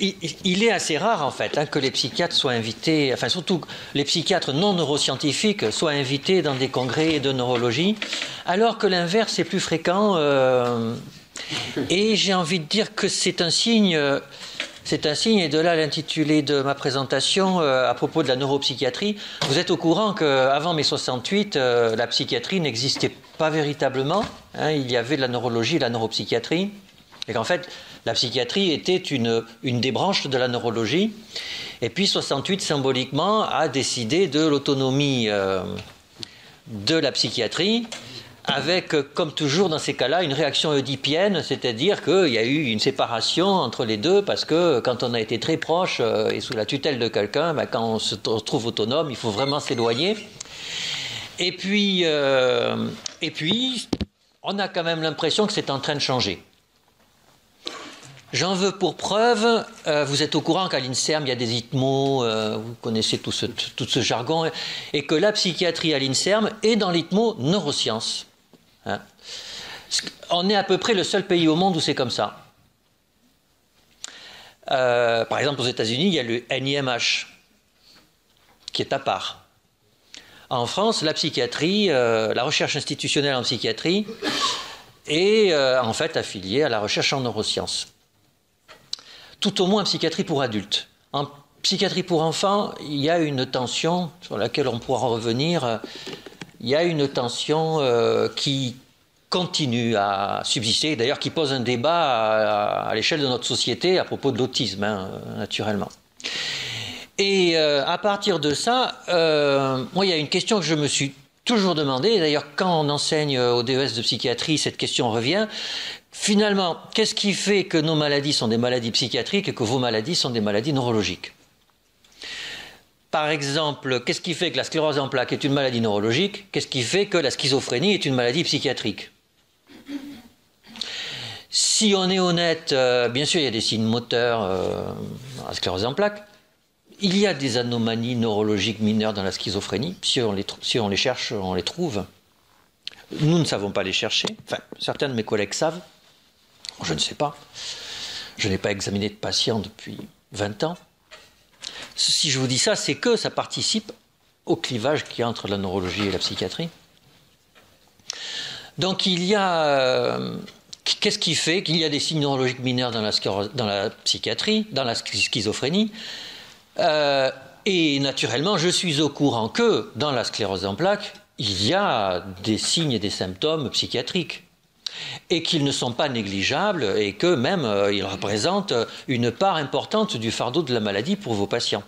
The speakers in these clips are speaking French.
il est assez rare en fait que les psychiatres soient invités, enfin surtout les psychiatres non neuroscientifiques soient invités dans des congrès de neurologie, alors que l'inverse est plus fréquent. Et j'ai envie de dire que c'est un signe. C'est un signe, et de là l'intitulé de ma présentation à propos de la neuropsychiatrie. Vous êtes au courant qu'avant mai 68, la psychiatrie n'existait pas véritablement. Il y avait de la neurologie et de la neuropsychiatrie. Et qu'en fait, la psychiatrie était une des branches de la neurologie. Et puis 68, symboliquement, a décidé de l'autonomie de la psychiatrie, avec, comme toujours dans ces cas-là, une réaction oedipienne, c'est-à-dire qu'il y a eu une séparation entre les deux, parce que quand on a été très proche et sous la tutelle de quelqu'un, quand on se retrouve autonome, il faut vraiment s'éloigner. Et puis, on a quand même l'impression que c'est en train de changer. J'en veux pour preuve, vous êtes au courant qu'à l'INSERM, il y a des ITMO, vous connaissez tout ce jargon, et que la psychiatrie à l'INSERM est dans l'ITMO neurosciences. On est à peu près le seul pays au monde où c'est comme ça. Par exemple, aux États-Unis, il y a le NIMH, qui est à part. En France, la psychiatrie, la recherche institutionnelle en psychiatrie, est en fait affiliée à la recherche en neurosciences. Tout au moins en psychiatrie pour adultes. En psychiatrie pour enfants, il y a une tension sur laquelle on pourra revenir. Il y a une tension qui continue à subsister, d'ailleurs qui pose un débat à l'échelle de notre société à propos de l'autisme, naturellement. Et à partir de ça, moi, il y a une question que je me suis toujours demandé, d'ailleurs quand on enseigne au DES de psychiatrie, cette question revient. Finalement, qu'est-ce qui fait que nos maladies sont des maladies psychiatriques et que vos maladies sont des maladies neurologiques ? Par exemple, qu'est-ce qui fait que la sclérose en plaques est une maladie neurologique ? Qu'est-ce qui fait que la schizophrénie est une maladie psychiatrique ? Si on est honnête, bien sûr, il y a des signes moteurs dans la sclérose en plaques. Il y a des anomalies neurologiques mineures dans la schizophrénie. Si on les cherche, on les trouve. Nous ne savons pas les chercher. Enfin, certains de mes collègues savent. Je ne sais pas. Je n'ai pas examiné de patients depuis 20 ans. Si je vous dis ça, c'est que ça participe au clivage qu'il y a entre la neurologie et la psychiatrie. Donc il y a... qu'est-ce qui fait qu'il y a des signes neurologiques mineurs dans la psychiatrie, dans la schizophrénie et naturellement, je suis au courant que dans la sclérose en plaques, il y a des signes et des symptômes psychiatriques. Et qu'ils ne sont pas négligeables et que même ils représentent une part importante du fardeau de la maladie pour vos patients.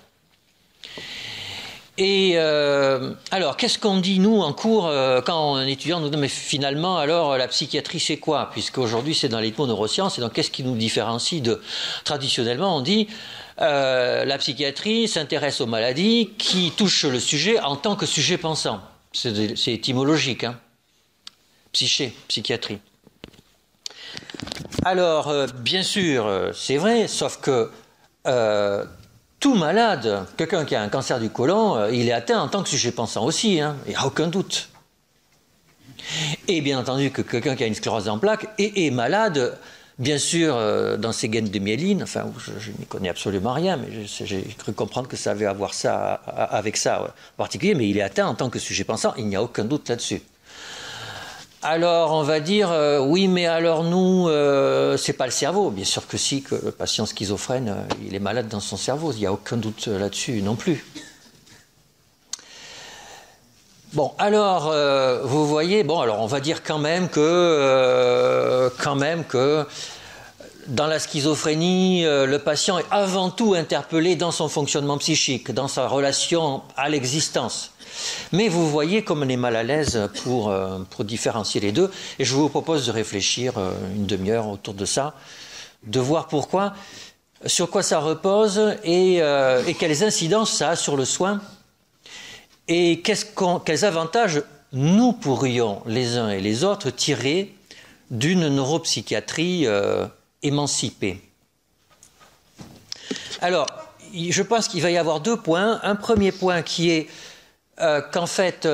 Et alors, qu'est-ce qu'on dit, nous, en cours, quand un étudiant nous dit, mais finalement, alors, la psychiatrie, c'est quoi ? Puisqu'aujourd'hui, c'est dans l'ITMO neurosciences, et donc, qu'est-ce qui nous différencie de... Traditionnellement, on dit, la psychiatrie s'intéresse aux maladies qui touchent le sujet en tant que sujet pensant. C'est étymologique, hein. Psyché, psychiatrie. Alors, bien sûr, c'est vrai, sauf que tout malade, quelqu'un qui a un cancer du côlon, il est atteint en tant que sujet pensant aussi, hein, il n'y a aucun doute. Et bien entendu que quelqu'un qui a une sclérose en plaques est malade, bien sûr, dans ses gaines de myéline, enfin, je n'y connais absolument rien, mais j'ai cru comprendre que ça avait à voir ça, avec ça en particulier, mais il est atteint en tant que sujet pensant, il n'y a aucun doute là-dessus. Alors, on va dire, oui, mais alors nous, c'est pas le cerveau. Bien sûr que si, que le patient schizophrène, il est malade dans son cerveau. Il n'y a aucun doute là-dessus non plus. Bon, alors, vous voyez, bon, alors on va dire quand même que dans la schizophrénie, le patient est avant tout interpellé dans son fonctionnement psychique, dans sa relation à l'existence. Mais vous voyez comme on est mal à l'aise pour différencier les deux, et je vous propose de réfléchir une demi-heure autour de ça, de voir pourquoi, sur quoi ça repose et quelles incidences ça a sur le soin, et quels avantages nous pourrions les uns et les autres tirer d'une neuropsychiatrie émancipée. Alors, je pense qu'il va y avoir deux points. Un premier point qui est qu'en fait,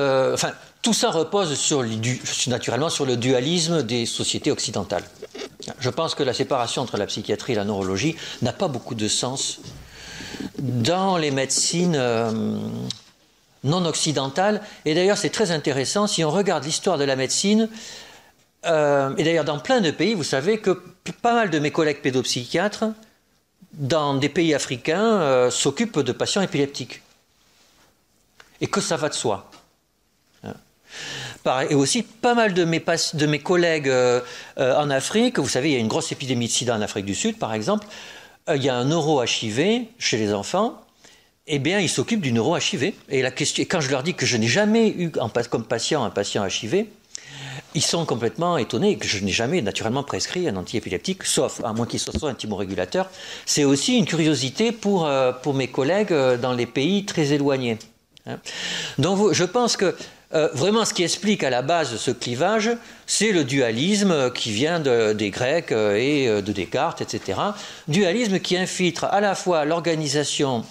tout ça repose naturellement sur le dualisme des sociétés occidentales. Je pense que la séparation entre la psychiatrie et la neurologie n'a pas beaucoup de sens dans les médecines non occidentales. Et d'ailleurs, c'est très intéressant, si on regarde l'histoire de la médecine, et d'ailleurs dans plein de pays, vous savez que pas mal de mes collègues pédopsychiatres, dans des pays africains, s'occupent de patients épileptiques. Et que ça va de soi. Et aussi, pas mal de mes collègues en Afrique, vous savez, il y a une grosse épidémie de sida en Afrique du Sud, par exemple, il y a un neuro-HIV chez les enfants, eh bien, ils s'occupent du neuro-HIV. Et quand je leur dis que je n'ai jamais eu comme patient un patient HIV, ils sont complètement étonnés que je n'ai jamais naturellement prescrit un antiépileptique, sauf, à moins qu'il soit un thymorégulateur. C'est aussi une curiosité pour mes collègues dans les pays très éloignés. Donc, je pense que vraiment, ce qui explique à la base ce clivage, c'est le dualisme qui vient des Grecs et de Descartes, etc. Dualisme qui infiltre à la fois l'organisation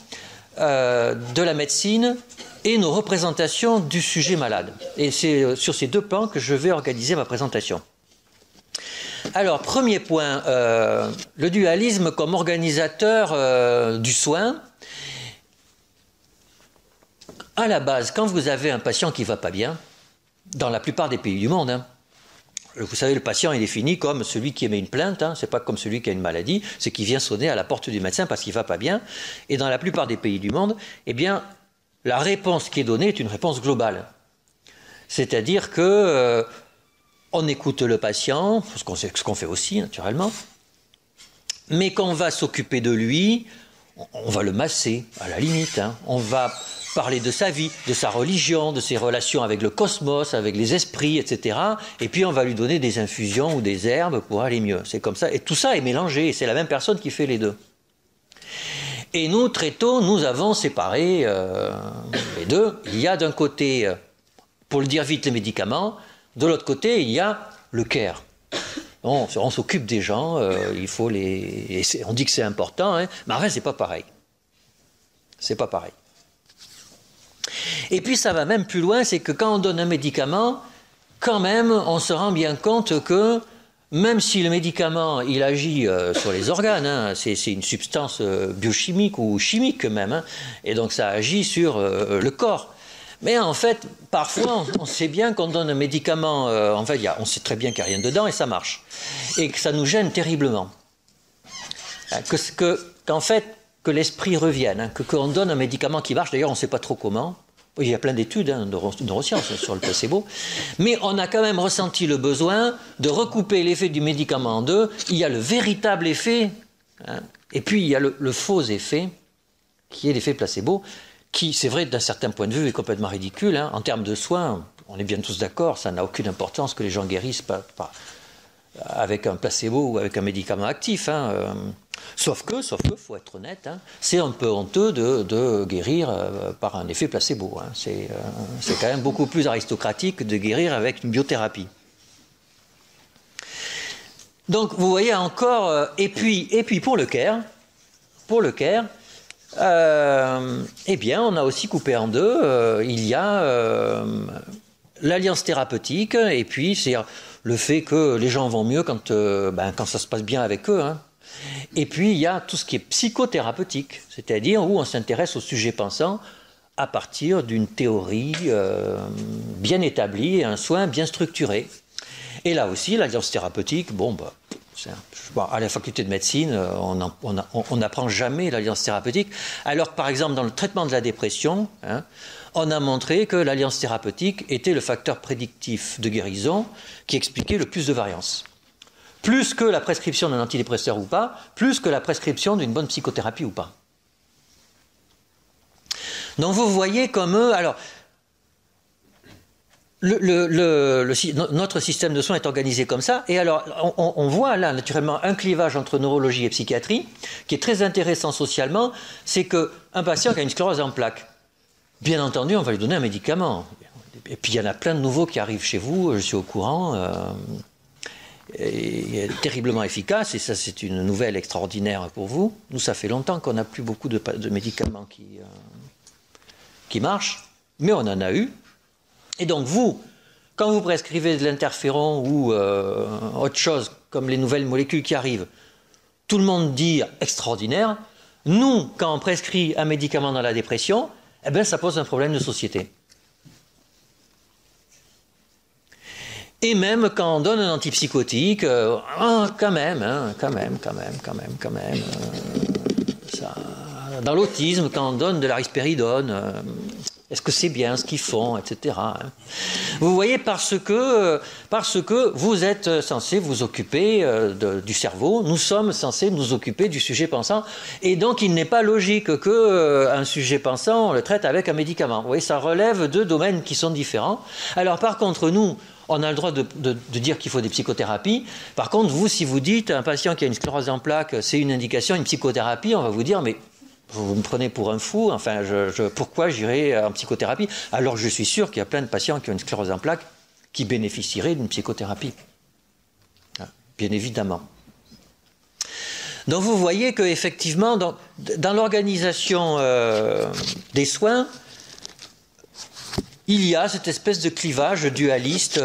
de la médecine et nos représentations du sujet malade. Et c'est sur ces deux plans que je vais organiser ma présentation. Alors, premier point, le dualisme comme organisateur du soin. À la base, quand vous avez un patient qui ne va pas bien, dans la plupart des pays du monde, hein, vous savez, le patient est défini comme celui qui émet une plainte, hein, c'est pas comme celui qui a une maladie, c'est qui vient sonner à la porte du médecin parce qu'il ne va pas bien. Et dans la plupart des pays du monde, eh bien, la réponse qui est donnée est une réponse globale. C'est-à-dire que on écoute le patient, ce qu'on fait aussi naturellement, mais qu'on va s'occuper de lui, on va le masser à la limite, hein, on va parler de sa vie, de sa religion, de ses relations avec le cosmos, avec les esprits, etc. Et puis on va lui donner des infusions ou des herbes pour aller mieux. C'est comme ça. Et tout ça est mélangé. Et c'est la même personne qui fait les deux. Et nous, très tôt, nous avons séparé les deux. Il y a d'un côté, pour le dire vite, les médicaments. De l'autre côté, il y a le care. On s'occupe des gens, il faut on dit que c'est important, hein, mais en fait, c'est pas pareil. C'est pas pareil. Et puis ça va même plus loin, c'est que quand on donne un médicament, quand même, on se rend bien compte que même si le médicament, il agit sur les organes, hein, c'est une substance biochimique ou chimique même, hein, et donc ça agit sur le corps. Mais en fait, parfois, on sait bien qu'on donne un médicament, en fait, on sait très bien qu'il n'y a rien dedans et ça marche. Et que ça nous gêne terriblement. Qu'en fait, que l'esprit revienne, hein, qu'on donne un médicament qui marche, d'ailleurs on ne sait pas trop comment, il y a plein d'études de neurosciences sur le placebo, mais on a quand même ressenti le besoin de recouper l'effet du médicament en deux. Il y a le véritable effet, hein, et puis il y a le faux effet, qui est l'effet placebo, qui, c'est vrai, d'un certain point de vue, est complètement ridicule. Hein. En termes de soins, on est bien tous d'accord, ça n'a aucune importance que les gens guérissent pas avec un placebo ou avec un médicament actif. Hein. Sauf que, faut être honnête, hein, c'est un peu honteux de guérir par un effet placebo. Hein. C'est quand même beaucoup plus aristocratique de guérir avec une biothérapie. Donc, vous voyez encore, et puis pour le care, eh bien, on a aussi coupé en deux. Il y a l'alliance thérapeutique, et puis c'est le fait que les gens vont mieux quand ça se passe bien avec eux. Hein. Et puis, il y a tout ce qui est psychothérapeutique, c'est-à-dire où on s'intéresse au sujet pensant à partir d'une théorie bien établie et un soin bien structuré. Et là aussi, l'alliance thérapeutique, à la faculté de médecine, on n'apprend jamais l'alliance thérapeutique. Alors, par exemple, dans le traitement de la dépression, hein, on a montré que l'alliance thérapeutique était le facteur prédictif de guérison qui expliquait le plus de variance. Plus que la prescription d'un antidépresseur ou pas, plus que la prescription d'une bonne psychothérapie ou pas. Donc vous voyez comme alors notre système de soins est organisé comme ça, et alors on voit là naturellement un clivage entre neurologie et psychiatrie qui est très intéressant socialement. C'est qu'un patient qui a une sclérose en plaques, bien entendu on va lui donner un médicament, et puis il y en a plein de nouveaux qui arrivent chez vous, je suis au courant, et terriblement efficace, et ça c'est une nouvelle extraordinaire pour vous. Nous, ça fait longtemps qu'on n'a plus beaucoup de médicaments qui marchent, mais on en a eu. Et donc vous, quand vous prescrivez de l'interféron ou autre chose, comme les nouvelles molécules qui arrivent, tout le monde dit extraordinaire. Nous, quand on prescrit un médicament dans la dépression, eh bien, ça pose un problème de société. Et même quand on donne un antipsychotique, quand même, ça, dans l'autisme, quand on donne de la risperidone, est-ce que c'est bien ce qu'ils font, etc. Vous voyez, parce que vous êtes censé vous occuper du cerveau, nous sommes censés nous occuper du sujet pensant, et donc il n'est pas logique qu'un sujet pensant, on le traite avec un médicament. Vous voyez, ça relève de domaines qui sont différents. Alors par contre, nous, on a le droit de dire qu'il faut des psychothérapies. Par contre, vous, si vous dites à un patient qui a une sclérose en plaques, c'est une indication, une psychothérapie, on va vous dire, mais vous me prenez pour un fou, enfin, pourquoi j'irai en psychothérapie alors que je suis sûr qu'il y a plein de patients qui ont une sclérose en plaques qui bénéficieraient d'une psychothérapie. Bien évidemment. Donc vous voyez qu'effectivement, dans l'organisation des soins, il y a cette espèce de clivage dualiste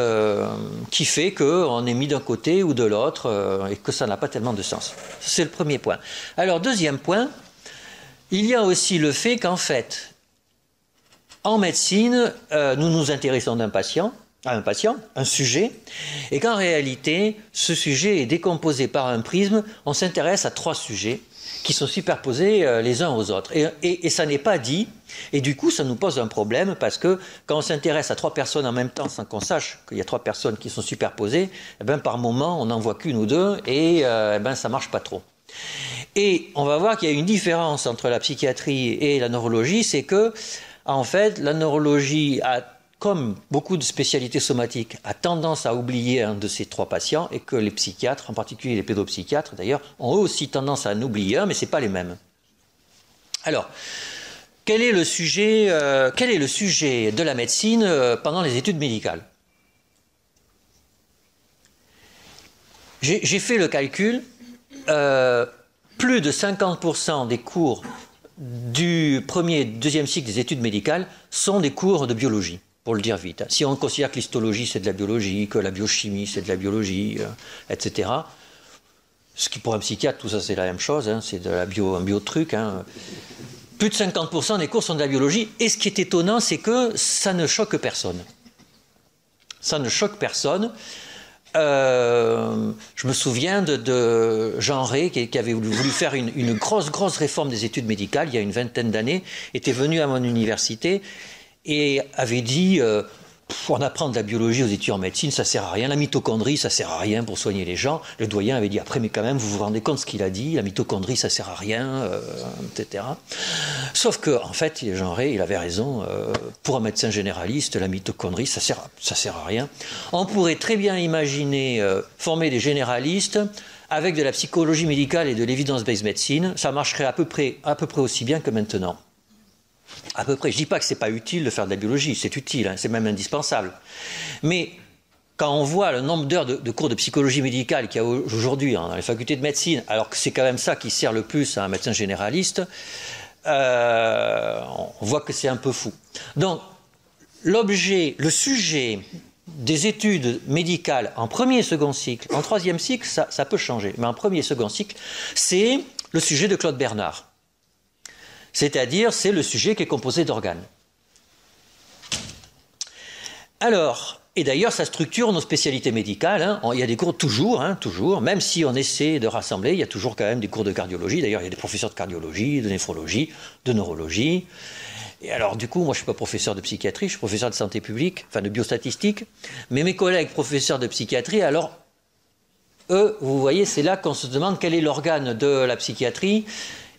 qui fait qu'on est mis d'un côté ou de l'autre et que ça n'a pas tellement de sens. C'est le premier point. Alors, deuxième point, il y a aussi le fait qu'en fait, en médecine, nous nous intéressons à un sujet, et qu'en réalité, ce sujet est décomposé par un prisme, on s'intéresse à 3 sujets qui sont superposés les uns aux autres. Et ça n'est pas dit, et du coup, ça nous pose un problème, parce que quand on s'intéresse à 3 personnes en même temps, sans qu'on sache qu'il y a 3 personnes qui sont superposées, eh ben, par moment, on n'en voit qu'une ou deux, et eh ben, ça ne marche pas trop. Et on va voir qu'il y a une différence entre la psychiatrie et la neurologie, c'est que, en fait, la neurologie comme beaucoup de spécialités somatiques, a tendance à oublier un de ces 3 patients, et que les psychiatres, en particulier les pédopsychiatres d'ailleurs, ont eux aussi tendance à en oublier un, mais ce n'est pas les mêmes. Alors, quel est le sujet de la médecine pendant les études médicales? J'ai fait le calcul, plus de 50% des cours du premier et deuxième cycle des études médicales sont des cours de biologie. Pour le dire vite. Si on considère que l'histologie c'est de la biologie, que la biochimie c'est de la biologie, etc. Ce qui pour un psychiatre, tout ça c'est la même chose, c'est de un bio-truc. Plus de 50% des cours sont de la biologie, et ce qui est étonnant, c'est que ça ne choque personne. Ça ne choque personne. Je me souviens de Jean Rey, qui avait voulu faire une grosse réforme des études médicales, il y a une vingtaine d'années, était venu à mon université, et avait dit on apprend de la biologie aux études en médecine, ça sert à rien, la mitochondrie ça sert à rien pour soigner les gens. Le doyen avait dit après, mais quand même vous vous rendez compte de ce qu'il a dit, la mitochondrie ça sert à rien, etc. Sauf que en fait Jean Rey il avait raison, pour un médecin généraliste la mitochondrie ça sert à rien. On pourrait très bien imaginer former des généralistes avec de la psychologie médicale et de l'évidence-based médecine, ça marcherait à peu près aussi bien que maintenant. À peu près. Je ne dis pas que ce n'est pas utile de faire de la biologie, c'est utile, c'est même indispensable. Mais quand on voit le nombre d'heures de cours de psychologie médicale qu'il y a aujourd'hui dans les facultés de médecine, alors que c'est quand même ça qui sert le plus à un médecin généraliste, on voit que c'est un peu fou. Donc, le sujet des études médicales en premier et second cycle, en troisième cycle, ça peut changer, mais en premier et second cycle, c'est le sujet de Claude Bernard. C'est-à-dire, c'est le sujet qui est composé d'organes. Alors, et d'ailleurs, ça structure nos spécialités médicales. Il y a des cours toujours, même si on essaie de rassembler, il y a toujours quand même des cours de cardiologie. D'ailleurs, il y a des professeurs de cardiologie, de néphrologie, de neurologie. Et alors, du coup, moi, je ne suis pas professeur de psychiatrie, je suis professeur de santé publique, enfin de biostatistique. Mais mes collègues professeurs de psychiatrie, alors, eux, vous voyez, c'est là qu'on se demande quel est l'organe de la psychiatrie.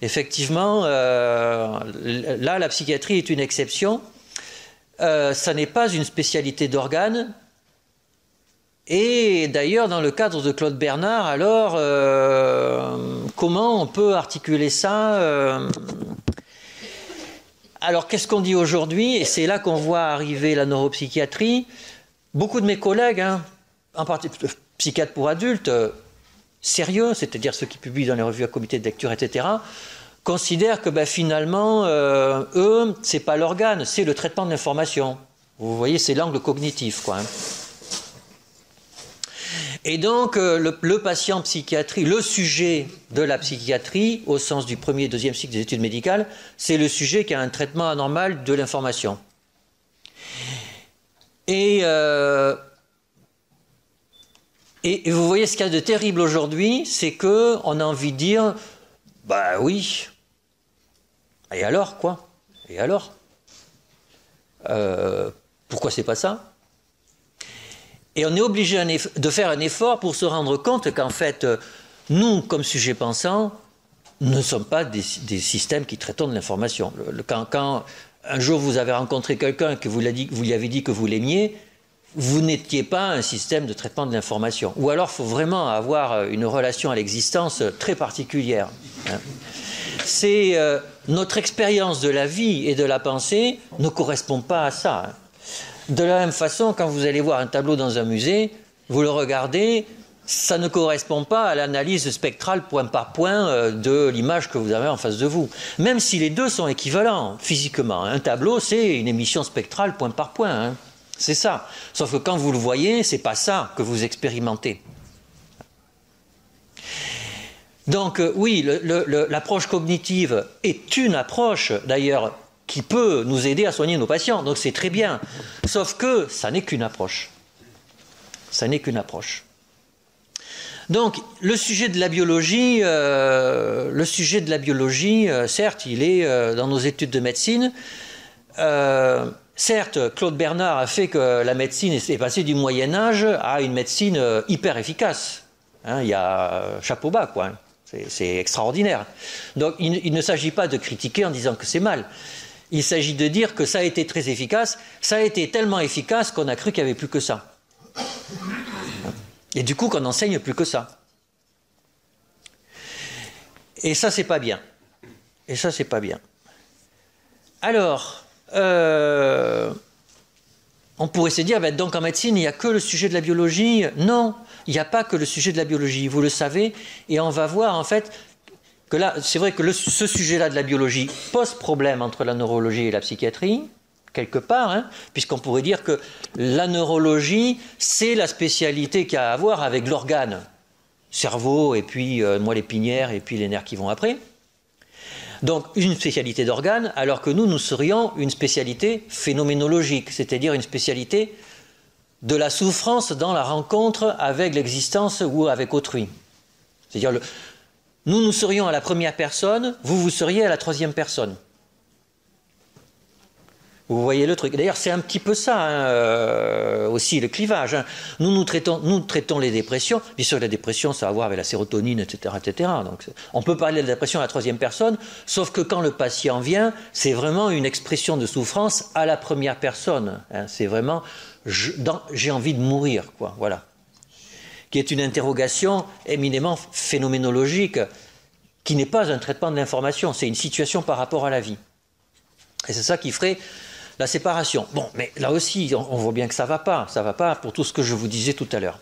Effectivement, là, la psychiatrie est une exception. Ça n'est pas une spécialité d'organes. Et d'ailleurs, dans le cadre de Claude Bernard, alors, comment on peut articuler ça Alors, qu'est-ce qu'on dit aujourd'hui? Et c'est là qu'on voit arriver la neuropsychiatrie. Beaucoup de mes collègues, en particulier psychiatres pour adultes, sérieux, c'est-à-dire ceux qui publient dans les revues à comité de lecture, etc., considèrent que finalement, eux, c'est pas l'organe, c'est le traitement de l'information. Vous voyez, c'est l'angle cognitif, quoi. Et donc, le patient psychiatrie, le sujet de la psychiatrie, au sens du premier et deuxième cycle des études médicales, c'est le sujet qui a un traitement anormal de l'information. Et vous voyez, ce qu'il y a de terrible aujourd'hui, c'est qu'on a envie de dire, bah oui, et alors, quoi? Et alors? Pourquoi c'est pas ça? Et on est obligé de faire un effort pour se rendre compte qu'en fait, nous, comme sujets pensants, ne sommes pas des systèmes qui traitons de l'information. Quand un jour vous avez rencontré quelqu'un que vous lui avez dit que vous l'aimiez, vous n'étiez pas un système de traitement de l'information. Ou alors, il faut vraiment avoir une relation à l'existence très particulière. C'est notre expérience de la vie et de la pensée ne correspond pas à ça. De la même façon, quand vous allez voir un tableau dans un musée, vous le regardez, ça ne correspond pas à l'analyse spectrale point par point de l'image que vous avez en face de vous. Même si les deux sont équivalents physiquement. Un tableau, c'est une émission spectrale point par point. Hein. C'est ça. Sauf que quand vous le voyez, c'est pas ça que vous expérimentez. Donc oui, l'approche cognitive est une approche, d'ailleurs, qui peut nous aider à soigner nos patients. Donc c'est très bien. Sauf que ça n'est qu'une approche. Ça n'est qu'une approche. Donc le sujet de la biologie, certes, il est dans nos études de médecine. Certes, Claude Bernard a fait que la médecine est passée du Moyen-Âge à une médecine hyper efficace. Hein, il y a chapeau bas, quoi. C'est extraordinaire. Donc il ne s'agit pas de critiquer en disant que c'est mal. Il s'agit de dire que ça a été très efficace. Ça a été tellement efficace qu'on a cru qu'il n'y avait plus que ça. Et du coup qu'on n'enseigne plus que ça. Et ça, c'est pas bien. Et ça, c'est pas bien. Alors, on pourrait se dire, ben, donc en médecine, il n'y a que le sujet de la biologie. Non, il n'y a pas que le sujet de la biologie, vous le savez. Et on va voir, en fait, que là, c'est vrai que ce sujet-là de la biologie pose problème entre la neurologie et la psychiatrie, quelque part, hein, puisqu'on pourrait dire que la neurologie, c'est la spécialité qu'il y a à voir avec l'organe. Cerveau, et puis moelle épinière, et puis les nerfs qui vont après. Donc une spécialité d'organe, alors que nous serions une spécialité phénoménologique, c'est-à-dire une spécialité de la souffrance dans la rencontre avec l'existence ou avec autrui. C'est-à-dire, nous serions à la première personne, vous seriez à la troisième personne. Vous voyez le truc. D'ailleurs, c'est un petit peu ça, hein, aussi, le clivage. Hein. Nous traitons les dépressions. Bien sûr, la dépression, ça a à voir avec la sérotonine, etc., etc. Donc, on peut parler de la dépression à la troisième personne, sauf que quand le patient vient, c'est vraiment une expression de souffrance à la première personne. Hein. C'est vraiment « j'ai envie de mourir », quoi. Voilà. Qui est une interrogation éminemment phénoménologique, qui n'est pas un traitement de l'information, c'est une situation par rapport à la vie. Et c'est ça qui ferait la séparation. Bon, mais là aussi, on voit bien que ça ne va pas pour tout ce que je vous disais tout à l'heure.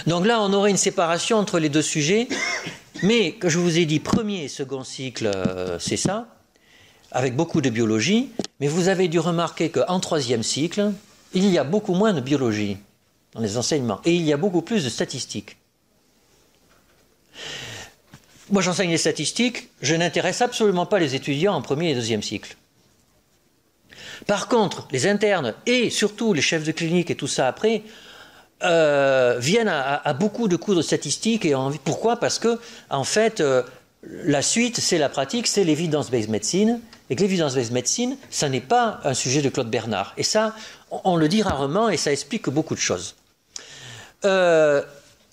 Donc là, on aurait une séparation entre les deux sujets, mais que je vous ai dit, premier et second cycle, c'est ça, avec beaucoup de biologie, mais vous avez dû remarquer qu'en troisième cycle, il y a beaucoup moins de biologie dans les enseignements, et il y a beaucoup plus de statistiques. Moi, j'enseigne les statistiques, je n'intéresse absolument pas les étudiants en premier et deuxième cycle. Par contre, les internes et surtout les chefs de clinique et tout ça après viennent à beaucoup de cours de statistiques. Et pourquoi? Parce que, en fait, la suite, c'est la pratique, c'est l'evidence-based medicine. Et que l'evidence-based medicine, ça n'est pas un sujet de Claude Bernard. Et ça, on le dit rarement et ça explique beaucoup de choses.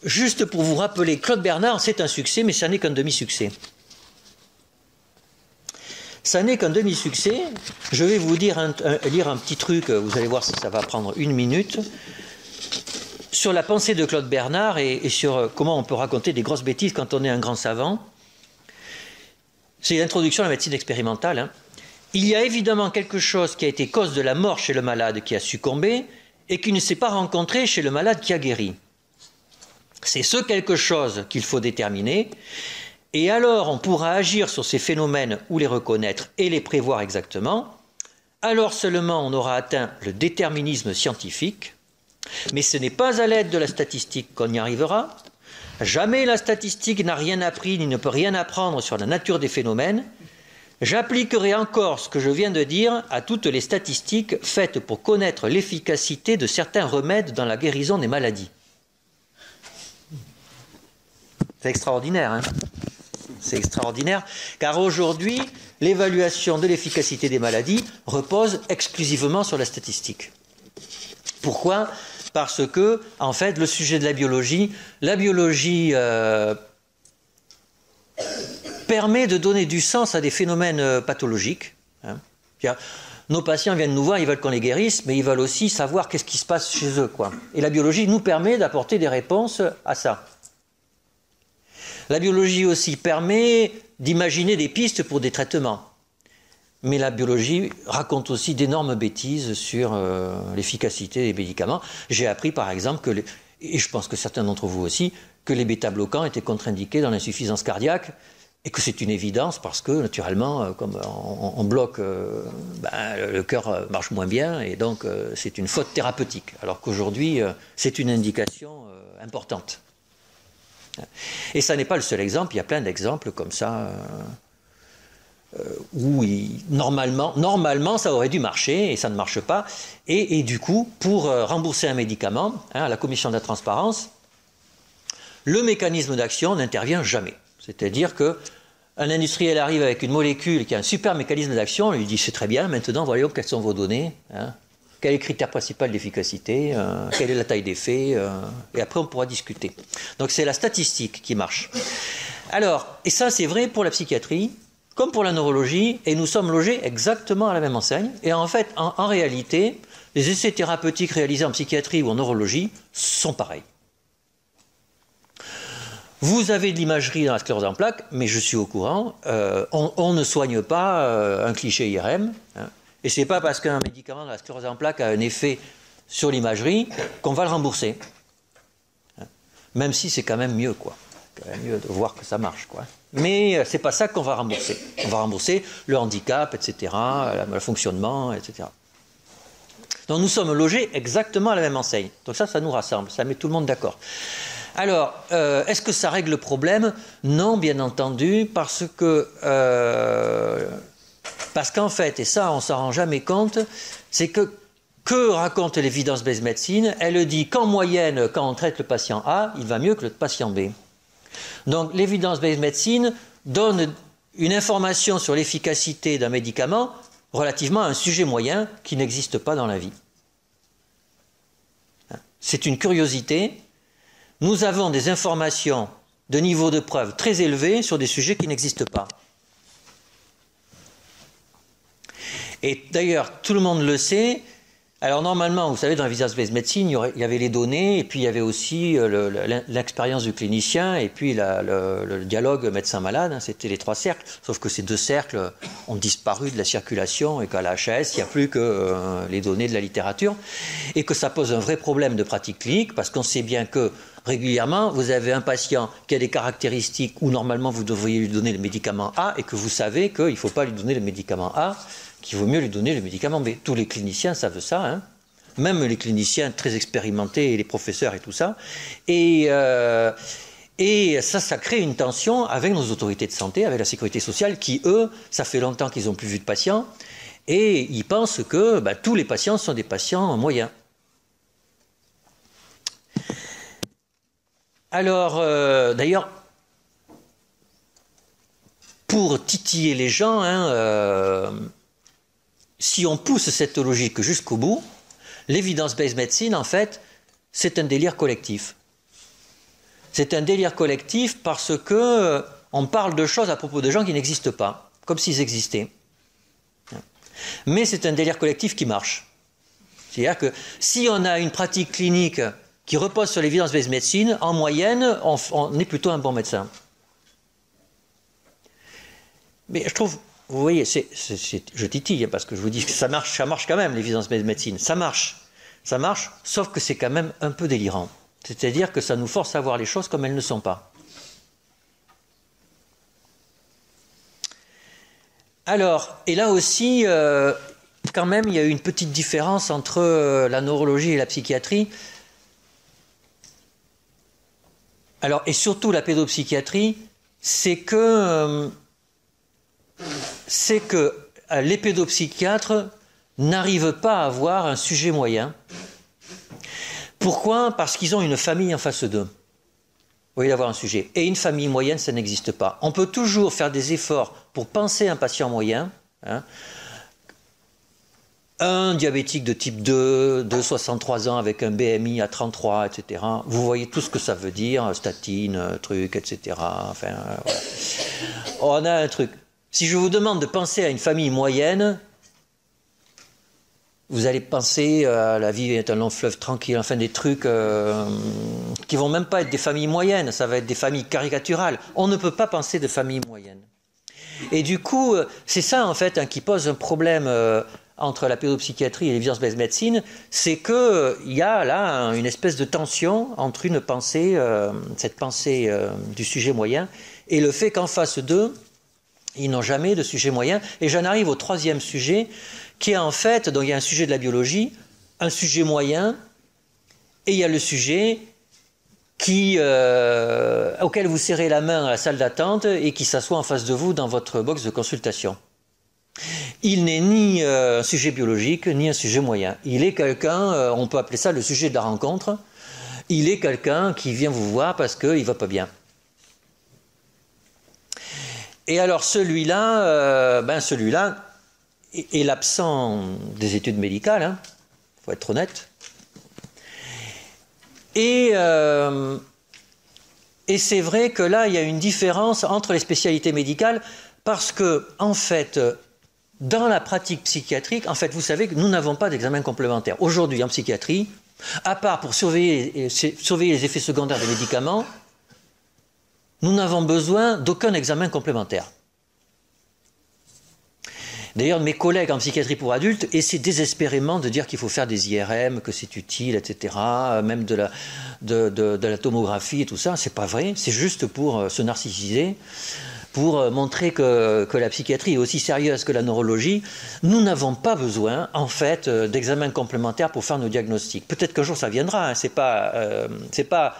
Juste pour vous rappeler, Claude Bernard, c'est un succès, mais ça n'est qu'un demi-succès. Ça n'est qu'un demi-succès. Je vais vous lire un petit truc, vous allez voir si ça va prendre une minute, sur la pensée de Claude Bernard et sur comment on peut raconter des grosses bêtises quand on est un grand savant. C'est l'introduction à la médecine expérimentale. Hein. Il y a évidemment quelque chose qui a été cause de la mort chez le malade qui a succombé et qui ne s'est pas rencontré chez le malade qui a guéri. C'est ce quelque chose qu'il faut déterminer. Et alors, on pourra agir sur ces phénomènes ou les reconnaître et les prévoir exactement. Alors seulement, on aura atteint le déterminisme scientifique. Mais ce n'est pas à l'aide de la statistique qu'on y arrivera. Jamais la statistique n'a rien appris ni ne peut rien apprendre sur la nature des phénomènes. J'appliquerai encore ce que je viens de dire à toutes les statistiques faites pour connaître l'efficacité de certains remèdes dans la guérison des maladies. C'est extraordinaire, hein ? C'est extraordinaire, car aujourd'hui, l'évaluation de l'efficacité des maladies repose exclusivement sur la statistique. Pourquoi ? Parce que, en fait, le sujet de la biologie permet de donner du sens à des phénomènes pathologiques. Hein. Nos patients viennent nous voir, ils veulent qu'on les guérisse, mais ils veulent aussi savoir qu'est-ce qui se passe chez eux, quoi. Et la biologie nous permet d'apporter des réponses à ça. La biologie aussi permet d'imaginer des pistes pour des traitements. Mais la biologie raconte aussi d'énormes bêtises sur l'efficacité des médicaments. J'ai appris par exemple et je pense que certains d'entre vous aussi, que les bêta-bloquants étaient contre-indiqués dans l'insuffisance cardiaque et que c'est une évidence parce que naturellement, comme on bloque, le cœur marche moins bien et donc c'est une faute thérapeutique. Alors qu'aujourd'hui, c'est une indication importante. Et ça n'est pas le seul exemple, il y a plein d'exemples comme ça où normalement ça aurait dû marcher et ça ne marche pas. Et du coup, pour rembourser un médicament, à la commission de la transparence, le mécanisme d'action n'intervient jamais. C'est-à-dire qu'un industriel arrive avec une molécule qui a un super mécanisme d'action, on lui dit c'est très bien, maintenant voyons quelles sont vos données. Quel est le critère principal d'efficacité, quelle est la taille d'effet, et après on pourra discuter. Donc c'est la statistique qui marche. Alors, et ça c'est vrai pour la psychiatrie, comme pour la neurologie, et nous sommes logés exactement à la même enseigne. Et en fait, en réalité, les essais thérapeutiques réalisés en psychiatrie ou en neurologie sont pareils. Vous avez de l'imagerie dans la sclérose en plaques, mais je suis au courant, on ne soigne pas un cliché IRM, et ce n'est pas parce qu'un médicament de la sclérose en plaques a un effet sur l'imagerie qu'on va le rembourser. Même si c'est quand même mieux, quoi. C'est quand même mieux de voir que ça marche, quoi. Mais ce n'est pas ça qu'on va rembourser. On va rembourser le handicap, etc., le fonctionnement, etc. Donc nous sommes logés exactement à la même enseigne. Donc ça nous rassemble, ça met tout le monde d'accord. Alors, est-ce que ça règle le problème ? Non, bien entendu, parce qu'en fait, et ça on ne s'en rend jamais compte, c'est que raconte l'Evidence-Based Medicine ? Elle dit qu'en moyenne, quand on traite le patient A, il va mieux que le patient B. Donc l'Evidence-Based Medicine donne une information sur l'efficacité d'un médicament relativement à un sujet moyen qui n'existe pas dans la vie. C'est une curiosité. Nous avons des informations de niveau de preuve très élevé sur des sujets qui n'existent pas. Et d'ailleurs, tout le monde le sait. Alors normalement, vous savez, dans l'Evidence-Based Medicine, il y avait les données, et puis il y avait aussi l'expérience du clinicien, et puis le dialogue médecin-malade, c'était les trois cercles. Sauf que ces deux cercles ont disparu de la circulation, et qu'à la HAS, il n'y a plus que les données de la littérature, et que ça pose un vrai problème de pratique clinique, parce qu'on sait bien que régulièrement, vous avez un patient qui a des caractéristiques où normalement vous devriez lui donner le médicament A, et que vous savez qu'il ne faut pas lui donner le médicament A, qu'il vaut mieux lui donner le médicament B. Tous les cliniciens savent ça, hein. Même les cliniciens très expérimentés, et les professeurs et tout ça. Et ça crée une tension avec nos autorités de santé, avec la sécurité sociale, qui, eux, ça fait longtemps qu'ils n'ont plus vu de patients, et ils pensent que tous les patients sont des patients moyens. Alors, d'ailleurs, pour titiller les gens, si on pousse cette logique jusqu'au bout, l'Evidence-Based Medicine, en fait, c'est un délire collectif. C'est un délire collectif parce que on parle de choses à propos de gens qui n'existent pas, comme s'ils existaient. Mais c'est un délire collectif qui marche. C'est-à-dire que si on a une pratique clinique qui repose sur l'Evidence-Based Medicine, en moyenne, on est plutôt un bon médecin. Mais je trouve... Vous voyez, je titille parce que je vous dis que ça marche quand même, l'Evidence-Based Medicine. Ça marche, sauf que c'est quand même un peu délirant. C'est-à-dire que ça nous force à voir les choses comme elles ne sont pas. Alors, et là aussi, quand même, il y a eu une petite différence entre la neurologie et la psychiatrie. Alors, et surtout la pédopsychiatrie, c'est que les pédopsychiatres n'arrivent pas à avoir un sujet moyen. Pourquoi? Parce qu'ils ont une famille en face d'eux. Au lieu d'avoir un sujet. Et une famille moyenne, ça n'existe pas. On peut toujours faire des efforts pour penser un patient moyen. Hein. Un diabétique de type 2, de 63 ans avec un BMI à 33, etc. Vous voyez tout ce que ça veut dire, statine, truc, etc. Enfin, voilà. On a un truc. Si je vous demande de penser à une famille moyenne, vous allez penser à la vie est un long fleuve tranquille, enfin des trucs qui vont même pas être des familles moyennes, ça va être des familles caricaturales. On ne peut pas penser de famille moyenne. Et du coup, c'est ça en fait qui pose un problème entre la pédopsychiatrie et l'évidence-based médecine, c'est qu'il y a là une espèce de tension entre une pensée, cette pensée du sujet moyen, et le fait qu'en face d'eux, ils n'ont jamais de sujet moyen. Et j'en arrive au troisième sujet, qui est en fait, donc il y a un sujet de la biologie, un sujet moyen, et il y a le sujet auquel vous serrez la main à la salle d'attente et qui s'assoit en face de vous dans votre box de consultation. Il n'est ni un sujet biologique, ni un sujet moyen. Il est quelqu'un, on peut appeler ça le sujet de la rencontre, il est quelqu'un qui vient vous voir parce qu'il ne va pas bien. Et alors celui-là est l'absent des études médicales, hein, faut être honnête. Et c'est vrai que là, il y a une différence entre les spécialités médicales parce que, en fait, dans la pratique psychiatrique, en fait, vous savez que nous n'avons pas d'examen complémentaire. Aujourd'hui, en psychiatrie, à part pour surveiller les effets secondaires des médicaments, nous n'avons besoin d'aucun examen complémentaire. D'ailleurs, mes collègues en psychiatrie pour adultes essaient désespérément de dire qu'il faut faire des IRM, que c'est utile, etc., même de la tomographie et tout ça. C'est pas vrai, c'est juste pour se narcissiser, pour montrer que la psychiatrie est aussi sérieuse que la neurologie. Nous n'avons pas besoin, en fait, d'examens complémentaires pour faire nos diagnostics. Peut-être qu'un jour ça viendra, hein, c'est pas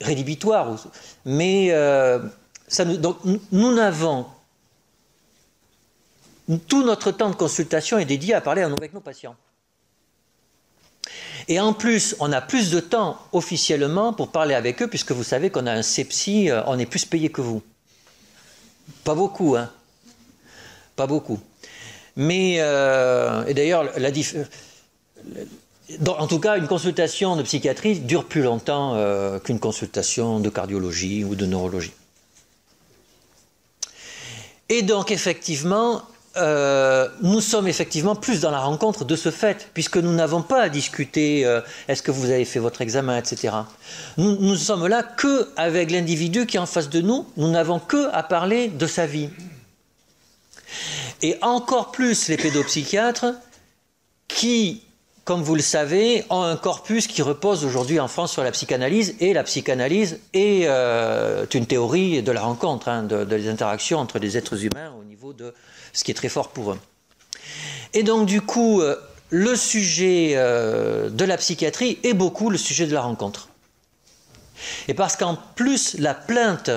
rédhibitoire, mais donc nous n'avons... Tout notre temps de consultation est dédié à parler avec nos patients. Et en plus, on a plus de temps officiellement pour parler avec eux, puisque vous savez qu'on a un CEPSI, on est plus payé que vous. Pas beaucoup, hein. Pas beaucoup. Mais, et d'ailleurs, en tout cas, une consultation de psychiatrie dure plus longtemps qu'une consultation de cardiologie ou de neurologie. Et donc, effectivement... nous sommes effectivement plus dans la rencontre de ce fait, puisque nous n'avons pas à discuter est-ce que vous avez fait votre examen, etc. Nous sommes là qu'avec l'individu qui est en face de nous, nous n'avons que à parler de sa vie. Et encore plus les pédopsychiatres qui, comme vous le savez, ont un corpus qui repose aujourd'hui en France sur la psychanalyse, et la psychanalyse est une théorie de la rencontre, hein, des interactions entre les êtres humains au niveau de ce qui est très fort pour eux. Et donc du coup, le sujet de la psychiatrie est beaucoup le sujet de la rencontre. Et parce qu'en plus, la plainte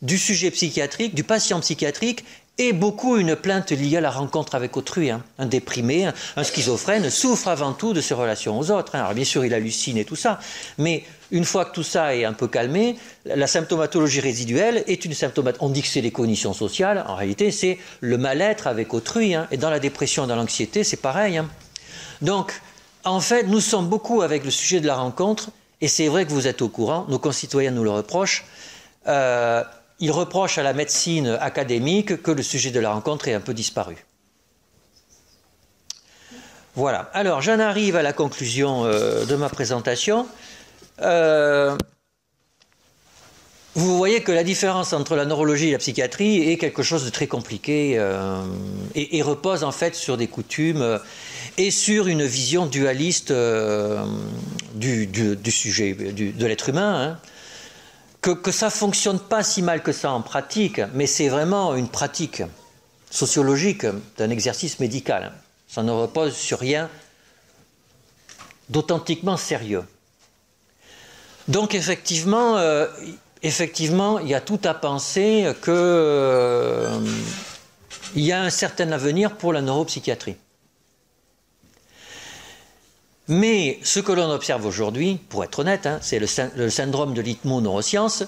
du sujet psychiatrique, du patient psychiatrique, est beaucoup une plainte liée à la rencontre avec autrui. Hein. Un déprimé, un schizophrène souffre avant tout de ses relations aux autres. Hein. Alors bien sûr, il hallucine et tout ça, mais une fois que tout ça est un peu calmé, la symptomatologie résiduelle est une symptomatologie. On dit que c'est les cognitions sociales, en réalité c'est le mal-être avec autrui. Hein. Et dans la dépression, dans l'anxiété, c'est pareil. Hein. Donc, en fait, nous sommes beaucoup avec le sujet de la rencontre, et c'est vrai que vous êtes au courant, nos concitoyens nous le reprochent. Ils reprochent à la médecine académique que le sujet de la rencontre est un peu disparu. Voilà. Alors, j'en arrive à la conclusion de ma présentation. Vous voyez que la différence entre la neurologie et la psychiatrie est quelque chose de très compliqué et repose en fait sur des coutumes et sur une vision dualiste du sujet, de l'être humain, hein. Que ça ne fonctionne pas si mal que ça en pratique, mais c'est vraiment une pratique sociologique d'un exercice médical. Ça ne repose sur rien d'authentiquement sérieux. Donc effectivement, il y a tout à penser que il y a un certain avenir pour la neuropsychiatrie. Mais ce que l'on observe aujourd'hui, pour être honnête, hein, c'est le syndrome de l'hypno-neuroscience,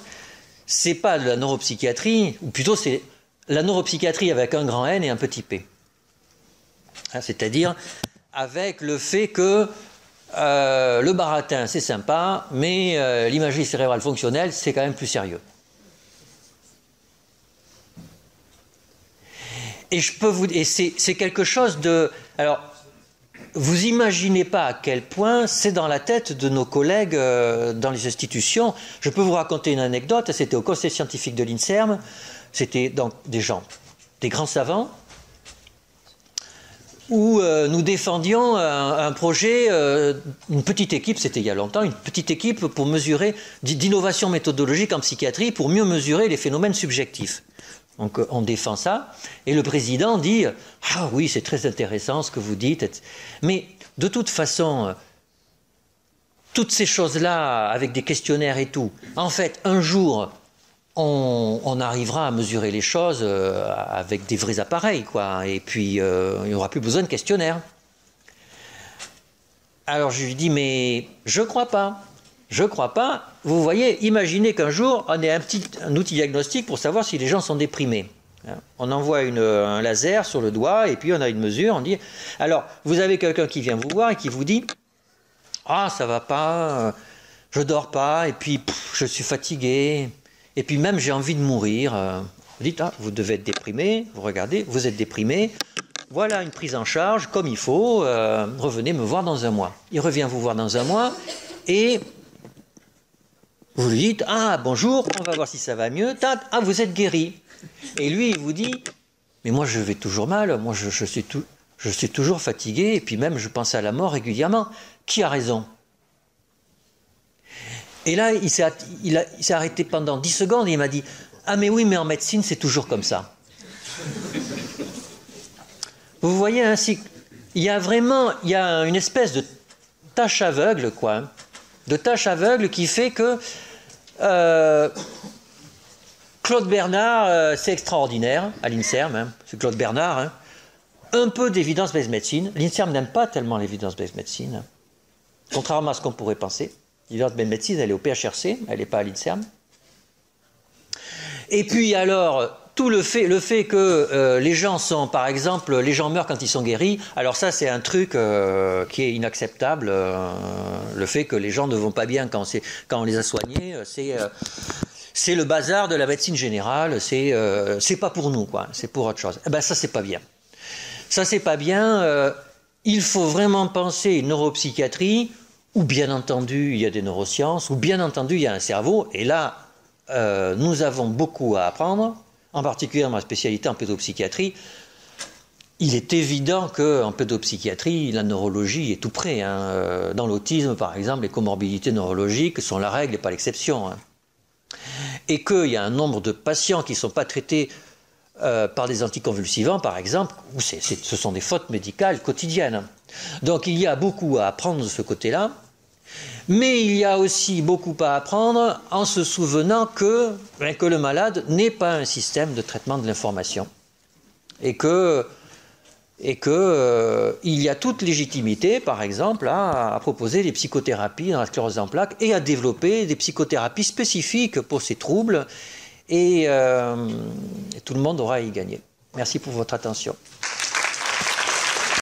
c'est pas de la neuropsychiatrie, ou plutôt c'est la neuropsychiatrie avec un grand N et un petit p. Hein, c'est-à-dire avec le fait que le baratin, c'est sympa, mais l'imagerie cérébrale fonctionnelle, c'est quand même plus sérieux. Et c'est quelque chose de... Alors, vous imaginez pas à quel point c'est dans la tête de nos collègues dans les institutions. Je peux vous raconter une anecdote. C'était au conseil scientifique de l'INSERM. C'était donc des gens, des grands savants, où nous défendions un projet, une petite équipe, c'était il y a longtemps, une petite équipe pour mesurer d'innovation méthodologique en psychiatrie pour mieux mesurer les phénomènes subjectifs. Donc on défend ça, et le président dit « Ah oui, c'est très intéressant ce que vous dites. » Mais de toute façon, toutes ces choses-là, avec des questionnaires et tout, en fait, un jour, on arrivera à mesurer les choses avec des vrais appareils, quoi. Et puis, il n'y aura plus besoin de questionnaires. Alors je lui dis, mais je ne crois pas. Je ne crois pas. Vous voyez, imaginez qu'un jour, on ait un outil diagnostique pour savoir si les gens sont déprimés. On envoie un laser sur le doigt, et puis on a une mesure, on dit... Alors, vous avez quelqu'un qui vient vous voir et qui vous dit, ah, ça va pas, je dors pas, et puis je suis fatigué... Et puis même, j'ai envie de mourir. Vous dites, ah, vous devez être déprimé. Vous regardez, vous êtes déprimé. Voilà une prise en charge, comme il faut. Revenez me voir dans un mois. Il revient vous voir dans un mois. Et vous lui dites, ah, bonjour, on va voir si ça va mieux. Ah, vous êtes guéri. Et lui, il vous dit, mais moi, je vais toujours mal. Moi, je suis toujours fatigué. Et puis même, je pense à la mort régulièrement. Qui a raison ? Et là, il s'est arrêté pendant 10 secondes et il m'a dit « Ah mais oui, mais en médecine, c'est toujours comme ça. » Vous voyez, hein, il y a une espèce de tâche aveugle, quoi. Hein, de tâche aveugle qui fait que Claude Bernard, c'est extraordinaire, à l'INSERM, hein, c'est Claude Bernard. Hein, un peu d'évidence-based médecine. L'INSERM n'aime pas tellement l'évidence-based médecine, hein, contrairement à ce qu'on pourrait penser. L'évidence-based médecine, elle est au PHRC, elle n'est pas à l'INSERM. Et puis alors, tout le fait que les gens sont, par exemple, les gens meurent quand ils sont guéris, alors ça c'est un truc qui est inacceptable. Le fait que les gens ne vont pas bien quand on les a soignés, c'est le bazar de la médecine générale, c'est pas pour nous, quoi, c'est pour autre chose. Eh ben ça c'est pas bien. Ça c'est pas bien, il faut vraiment penser une neuropsychiatrie où bien entendu il y a des neurosciences, où bien entendu il y a un cerveau, et là nous avons beaucoup à apprendre, en particulier dans ma spécialité en pédopsychiatrie. Il est évident qu'en pédopsychiatrie, la neurologie est tout près. Hein. Dans l'autisme, par exemple, les comorbidités neurologiques sont la règle et pas l'exception. Hein. Et qu'il y a un nombre de patients qui ne sont pas traités par des anticonvulsivants, par exemple, où ce sont des fautes médicales quotidiennes. Donc il y a beaucoup à apprendre de ce côté-là. Mais il y a aussi beaucoup à apprendre en se souvenant que le malade n'est pas un système de traitement de l'information. Et que il y a toute légitimité, par exemple, à proposer des psychothérapies dans la sclérose en plaques et à développer des psychothérapies spécifiques pour ces troubles. Et tout le monde aura à y gagner. Merci pour votre attention.